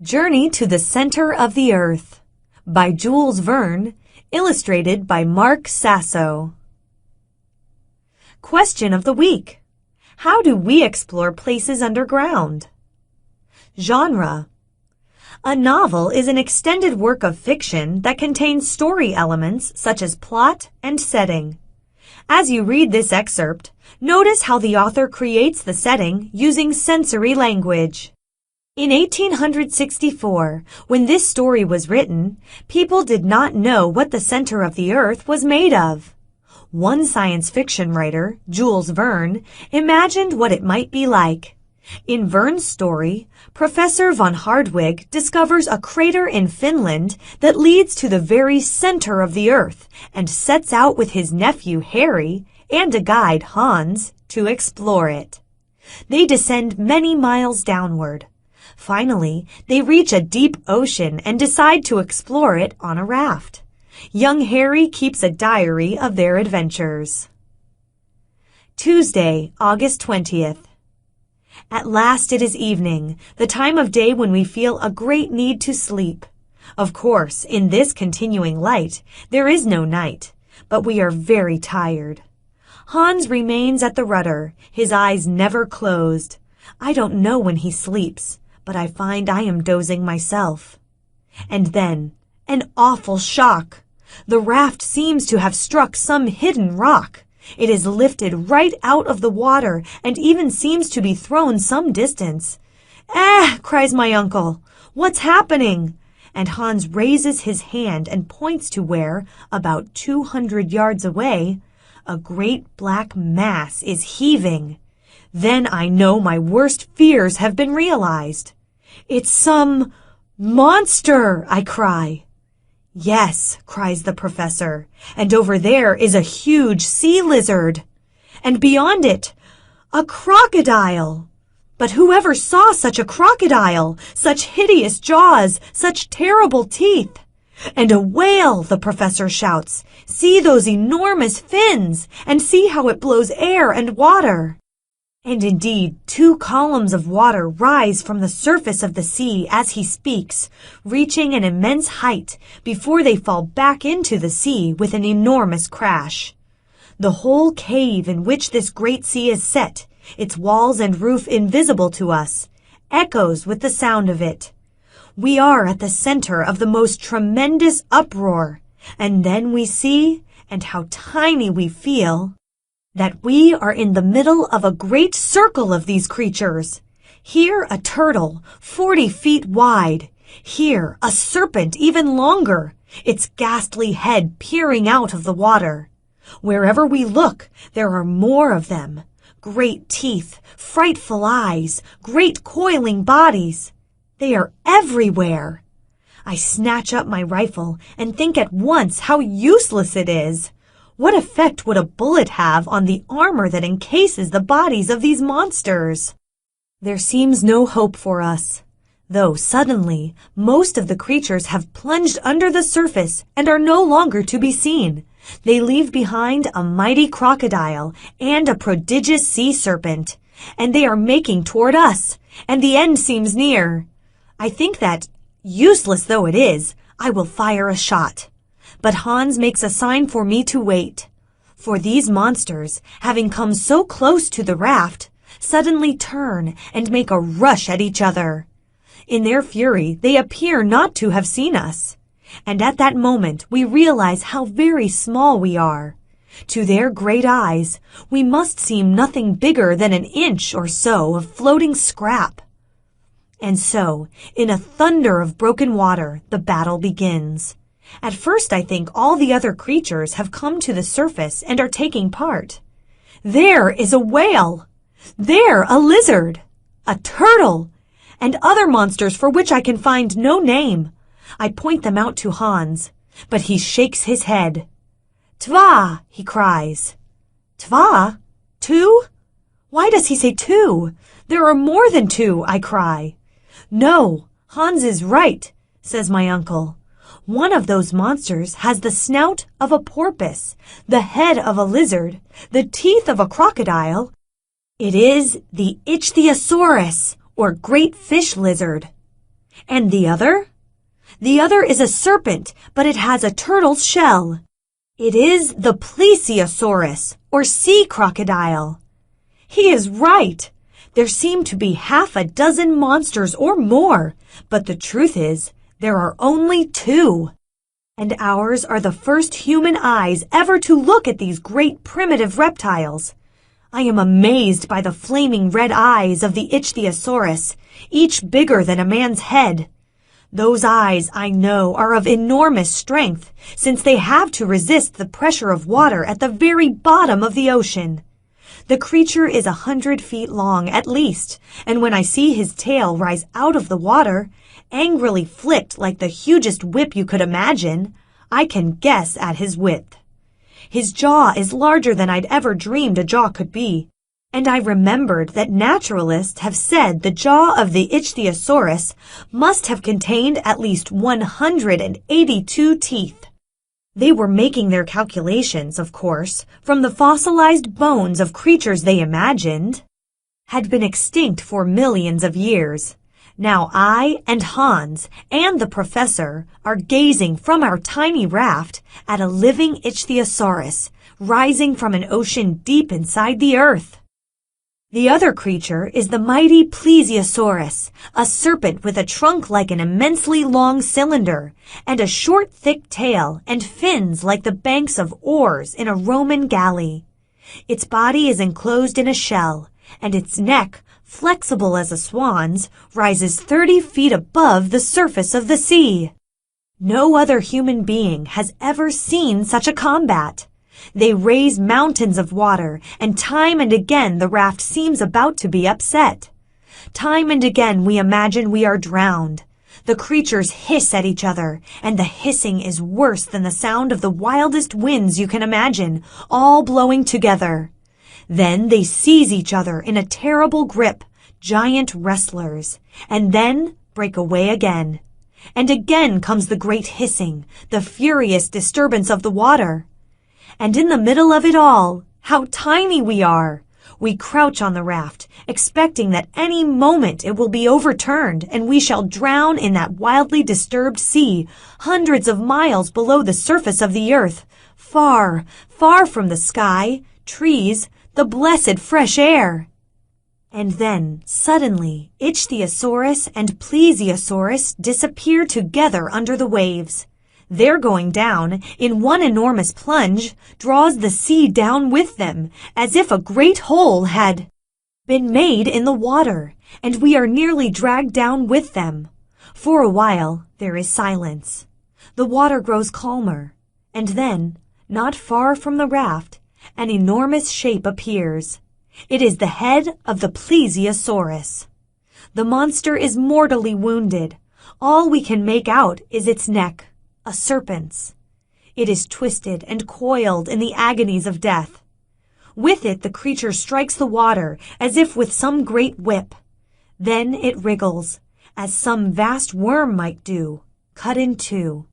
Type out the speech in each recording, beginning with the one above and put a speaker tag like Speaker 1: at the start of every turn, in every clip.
Speaker 1: Journey to the Center of the Earth by Jules Verne, illustrated by Mark Sasso. Question of the week. How do we explore places underground? Genre. A novel is an extended work of fiction that contains story elements such as plot and setting. As you read this excerpt, notice how the author creates the setting using sensory language. In 1864, when this story was written, people did not know what the center of the earth was made of. One science fiction writer, Jules Verne, imagined what it might be like. In Verne's story, Professor von Hardwigg discovers a crater in Finland that leads to the very center of the earth and sets out with his nephew Harry and a guide, Hans, to explore it. They descend many miles downward. Finally, they reach a deep ocean and decide to explore it on a raft. Young Harry keeps a diary of their adventures. Tuesday, August 20th. At last it is evening, the time of day when we feel a great need to sleep. Of course, in this continuing light, there is no night, but we are very tired. Hans remains at the rudder, his eyes never closed. I don't know when he sleeps, but I find I am dozing myself. And then, an awful shock. The raft seems to have struck some hidden rock. It is lifted right out of the water and even seems to be thrown some distance. "Ah!" cries my uncle. "What's happening?" And Hans raises his hand and points to where, about 200 yards away, a great black mass is heaving. Then I know my worst fears have been realized. "It's some monster!" I cry. "Yes," cries the professor, "and over there is a huge sea lizard. And beyond it, a crocodile. But whoever saw such a crocodile, such hideous jaws, such terrible teeth? And a whale," the professor shouts. "See those enormous fins, and see how it blows air and water." And indeed, 2 columns of water rise from the surface of the sea as he speaks, reaching an immense height before they fall back into the sea with an enormous crash. The whole cave in which this great sea is set, its walls and roof invisible to us, echoes with the sound of it. We are at the center of the most tremendous uproar, and then we see, and how tiny we feel, that we are in the middle of a great circle of these creatures. Here a turtle, 40 feet wide. Here a serpent even longer, its ghastly head peering out of the water. Wherever we look, there are more of them. Great teeth, frightful eyes, great coiling bodies. They are everywhere. I snatch up my rifle and think at once how useless it is. What effect would a bullet have on the armor that encases the bodies of these monsters? There seems no hope for us, though suddenly most of the creatures have plunged under the surface and are no longer to be seen. They leave behind a mighty crocodile and a prodigious sea serpent, and they are making toward us, and the end seems near. I think that, useless though it is, I will fire a shot. But Hans makes a sign for me to wait. For these monsters, having come so close to the raft, suddenly turn and make a rush at each other. In their fury, they appear not to have seen us. And at that moment, we realize how very small we are. To their great eyes, we must seem nothing bigger than an inch or so of floating scrap. And so, in a thunder of broken water, the battle begins. At first I think all the other creatures have come to the surface and are taking part. There is a whale. There a lizard. A turtle. And other monsters for which I can find no name. I point them out to Hans, but he shakes his head. "Twa," he cries. "Twa? 2? Why does he say 2? There are more than 2, I cry. "No, Hans is right," says my uncle. "One of those monsters has the snout of a porpoise, the head of a lizard, the teeth of a crocodile. It is the ichthyosaurus, or great fish lizard." And the other? The other is a serpent, but it has a turtle's shell. It is the plesiosaurus, or sea crocodile. He is right. There seem to be half a dozen monsters or more, but the truth is, there are only two. And ours are the first human eyes ever to look at these great primitive reptiles. I am amazed by the flaming red eyes of the ichthyosaurus, each bigger than a man's head. Those eyes, I know, are of enormous strength, since they have to resist the pressure of water at the very bottom of the ocean. The creature is 100 feet long at least, and when I see his tail rise out of the water, angrily flicked like the hugest whip you could imagine, I can guess at his width. His jaw is larger than I'd ever dreamed a jaw could be, and I remembered that naturalists have said the jaw of the ichthyosaurus must have contained at least 182 teeth. They were making their calculations, of course, from the fossilized bones of creatures they imagined had been extinct for millions of years. Now I and Hans and the professor are gazing from our tiny raft at a living ichthyosaurus rising from an ocean deep inside the earth. The other creature is the mighty plesiosaurus, a serpent with a trunk like an immensely long cylinder, and a short, thick tail and fins like the banks of oars in a Roman galley. Its body is enclosed in a shell, and its neck, flexible as a swan's, rises 30 feet above the surface of the sea. No other human being has ever seen such a combat. They raise mountains of water, and time and again the raft seems about to be upset. Time and again we imagine we are drowned. The creatures hiss at each other, and the hissing is worse than the sound of the wildest winds you can imagine, all blowing together. Then they seize each other in a terrible grip, giant wrestlers, and then break away again. And again comes the great hissing, the furious disturbance of the water. And in the middle of it all, how tiny we are! We crouch on the raft, expecting that any moment it will be overturned and we shall drown in that wildly disturbed sea, hundreds of miles below the surface of the earth, far, far from the sky, trees, the blessed fresh air. And then, suddenly, Ichthyosaurus and Plesiosaurus disappear together under the waves. Their going down, in one enormous plunge, draws the sea down with them, as if a great hole had been made in the water, and we are nearly dragged down with them. For a while, there is silence. The water grows calmer, and then, not far from the raft, an enormous shape appears. It is the head of the Plesiosaurus. The monster is mortally wounded. All we can make out is its neck, a serpent's. It is twisted and coiled in the agonies of death. With it the creature strikes the water as if with some great whip. Then it wriggles, as some vast worm might do, cut in two.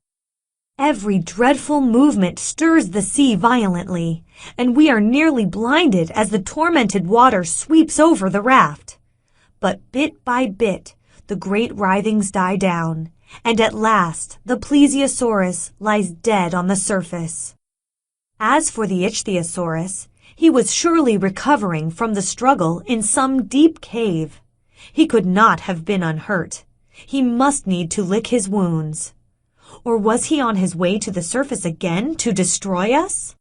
Speaker 1: Every dreadful movement stirs the sea violently, and we are nearly blinded as the tormented water sweeps over the raft. But bit by bit, the great writhings die down, and at last the Plesiosaurus lies dead on the surface. As for the Ichthyosaurus, he was surely recovering from the struggle in some deep cave. He could not have been unhurt. He must need to lick his wounds. Or was he on his way to the surface again to destroy us?